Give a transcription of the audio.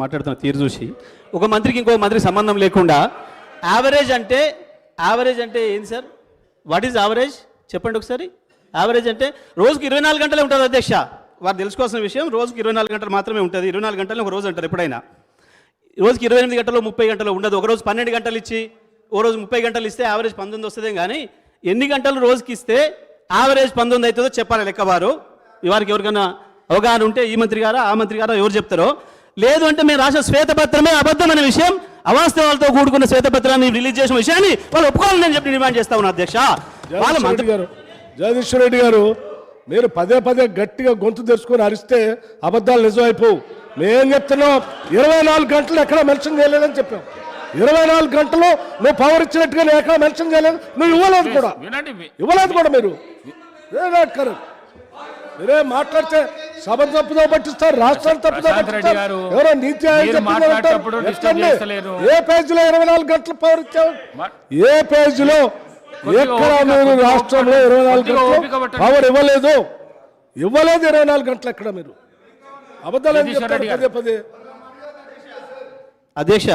మాట్లాడుతున్న తీరు చూసి ఒక మంత్రికి ఇంకో మంత్రికి సంబంధం లేకుండా యావరేజ్ అంటే ఏంది సార్? వాట్ ఈజ్ యావరేజ్ చెప్పండి ఒకసారి. యావరేజ్ అంటే రోజుకి 24 గంటలే ఉంటుంది అధ్యక్ష. వారు తెలుసుకోవాల్సిన విషయం, రోజుకి 24 గంటలు మాత్రమే ఉంటుంది. 24 గంటలు ఒక రోజు అంటారు ఎప్పుడైనా. రోజుకి 28 గంటలు 30 గంటలు ఉండదు. ఒక రోజు 12 గంటలు ఇచ్చి ఓ రోజు 30 గంటలు ఇస్తే యావరేజ్ 19 వస్తుంది. కానీ ఎన్ని గంటలు రోజుకి ఇస్తే యావరేజ్ 19 అవుతుందో చెప్పాలి లెక్కవారు. వారికి ఎవరికైనా అవగాహన ఉంటే ఈ మంత్రి గారా ఆ మంత్రి గారా ఎవరు చెప్తారో. లేదు అంటే మేము రాసిన శ్వేతపత్రమే అబద్ధమైన విషయం, అవాస్తవాలతో కూడుకున్న శ్వేతపత్రాన్ని రిలీజ్ చేసిన విషయాన్ని వాళ్ళు ఒప్పుకోవాలని చెప్పి డిమాండ్ చేస్తా ఉన్నారు అధ్యక్ష. జగదీశ్వర్ రెడ్డి గారు, మీరు పదే పదే గట్టిగా గొంతు తెరుచుకొని అరిస్తే అబద్ధాలు నిజమైపోవు. మేం చెప్తున్నాం 24 గంటలు ఎక్కడ మెన్షన్ చేయలేదని చెప్పాం. 24 గంటలు నువ్వు పవర్ ఇచ్చినట్టుగా నేను ఎక్కడ మెన్షన్ చేయలేదు. నువ్వు ఇవ్వలేదు కూడా మీరు మీరే మాట్లాడితే సభ తప్పుదో పట్టిస్తారు, రాష్ట్రాన్ని తప్పుదో పట్టిస్తారు. ఎవరో నీతి ఆయోగ్ ఏ పేజీలో 24 గంటలు పవర్ ఇచ్చావు? ఏ పేజీలో ఎక్కడ మీరు రాష్ట్రంలో 24 గంటలు పవర్ ఇవ్వలేదు? 24 గంటలు ఎక్కడ మీరు అబద్ధాలు చెప్తారు పదే పదే అధ్యక్ష.